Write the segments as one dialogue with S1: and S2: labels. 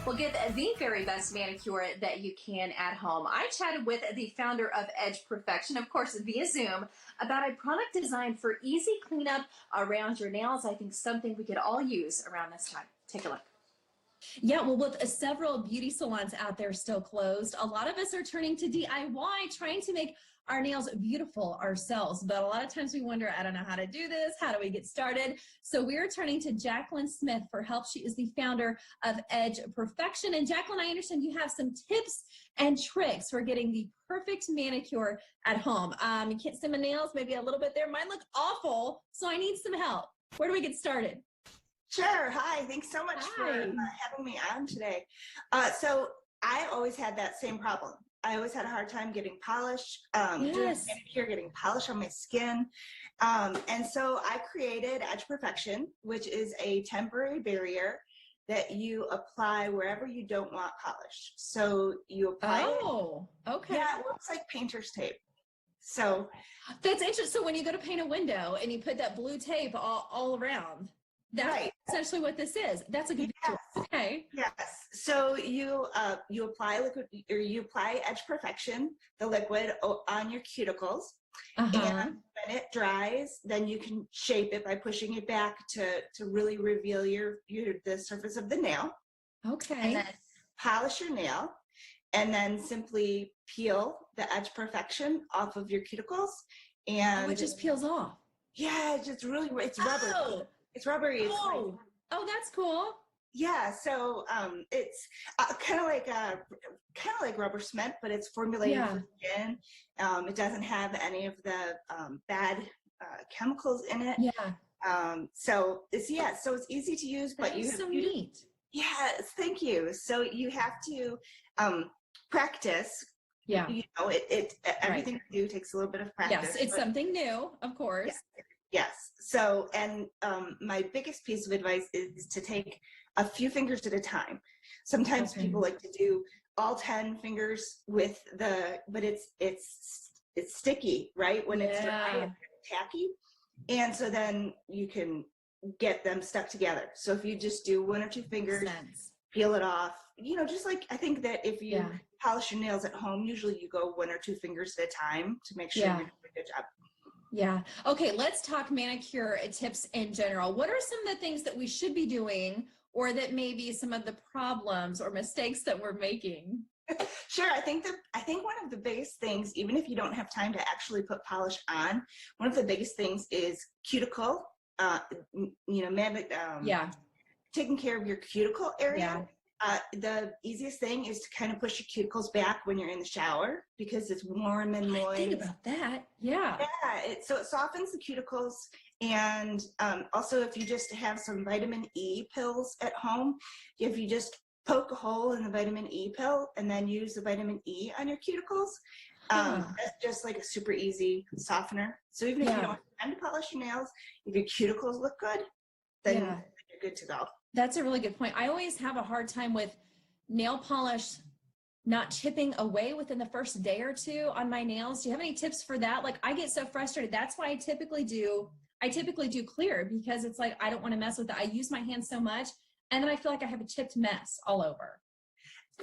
S1: Well, get the very best manicure that you can at home. I chatted with the founder of Edge Perfection, of course, via Zoom, about a product designed for easy cleanup around your nails. I think something we could all use around this time. Take a look. Yeah, well, with several beauty salons out there still closed, a lot of us are turning to DIY, trying to make our nails beautiful ourselves. But a lot of times we wonder, I don't know how to do this. How do we get started? So we're turning to Jacqueline Smith for help. She is the founder of Edge Perfection. And Jacqueline, I understand you have some tips and tricks for getting the perfect manicure at home. You can't see my nails, maybe a little bit there. Mine look awful, so I need some help. Where do we get started?
S2: Sure. Hi. Thanks so much for having me on today. So I always had that same problem. I always had a hard time getting polish, doing manicure, getting polish on my skin. And so I created Edge Perfection, which is a temporary barrier that you apply wherever you don't want polish. So you apply
S1: okay.
S2: Yeah, it works like painter's tape. So
S1: that's interesting. So when you go to paint a window and you put that blue tape all around, that's essentially what this is. That's a good visual. Okay.
S2: Yes. So you apply liquid, or you apply Edge Perfection, the liquid, on your cuticles, and when it dries, then you can shape it by pushing it back to really reveal the surface of the nail.
S1: Okay.
S2: And then polish your nail, and then simply peel the Edge Perfection off of your cuticles, and
S1: it just peels off.
S2: Yeah, it's rubber. It's rubbery. It's
S1: oh, that's cool.
S2: Yeah, so it's kind of like rubber cement, but it's formulated for skin. It doesn't have any of the bad chemicals in it.
S1: Yeah.
S2: So it's easy to use, but
S1: you have so neat.
S2: Yes, thank you. So you have to practice.
S1: Yeah.
S2: You know, everything you do takes a little bit of practice.
S1: Yes, it's something new, of course.
S2: Yes. So, and my biggest piece of advice is to take a few fingers at a time. Sometimes people like to do all 10 fingers but it's sticky, right? When it's dry, it's tacky. And so then you can get them stuck together. So if you just do 1 or 2 fingers, peel it off, just like, I think that if you polish your nails at home, usually you go 1 or 2 fingers at a time to make sure you're doing a good job.
S1: Yeah. Okay. Let's talk manicure tips in general. What are some of the things that we should be doing, or that may be some of the problems or mistakes that we're making?
S2: Sure. I think one of the biggest things, even if you don't have time to actually put polish on, one of the biggest things is cuticle, taking care of your cuticle area. The easiest thing is to kind of push your cuticles back when you're in the shower, because it's warm and moist.
S1: Think about that. Yeah.
S2: So it softens the cuticles. And also, if you just have some vitamin E pills at home, if you just poke a hole in the vitamin E pill and then use the vitamin E on your cuticles, that's just like a super easy softener. So even if you don't have time to polish your nails, if your cuticles look good, then you're good to go.
S1: That's a really good point. I always have a hard time with nail polish not chipping away within the first day or 2 on my nails. Do you have any tips for that? Like, I get so frustrated. That's why I typically do clear, because it's like, I don't want to mess with it. I use my hands so much, and then I feel like I have a chipped mess all over.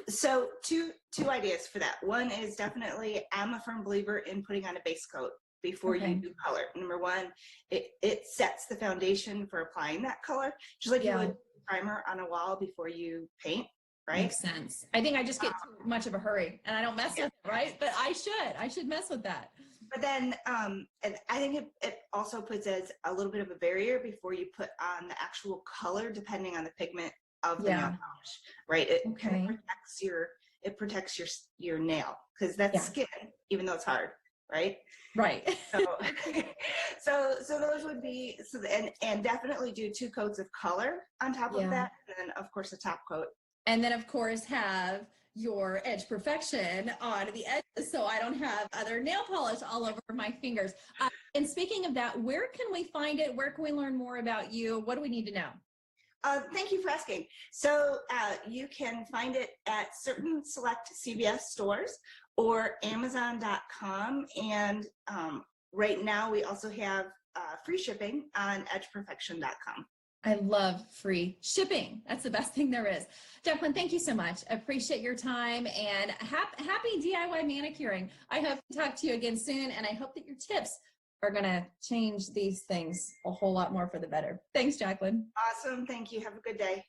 S2: So two ideas for that. One is definitely, I'm a firm believer in putting on a base coat before you do color. Number one, it sets the foundation for applying that color, just like you would primer on a wall before you paint, right?
S1: Makes sense. I think I just get too much of a hurry and I don't mess with it, right? But I should mess with that.
S2: But then, and I think it also puts as a little bit of a barrier before you put on the actual color, depending on the pigment of the nail polish, right? It kind of protects your nail, because that's skin, even though it's hard, right?
S1: Right.
S2: So those would be, and definitely do 2 coats of color on top of that, and then of course a top coat.
S1: And then of course have your Edge Perfection on the edges, so I don't have other nail polish all over my fingers. And speaking of that, where can we find it? Where can we learn more about you? What do we need to know?
S2: Thank you for asking. So you can find it at certain select CVS stores or Amazon.com. And right now we also have free shipping on edgeperfection.com.
S1: I love free shipping. That's the best thing there is. Jacqueline, thank you so much. Appreciate your time and happy DIY manicuring. I hope to talk to you again soon, and I hope that your tips are going to change these things a whole lot more for the better. Thanks, Jacqueline.
S2: Awesome. Thank you. Have a good day.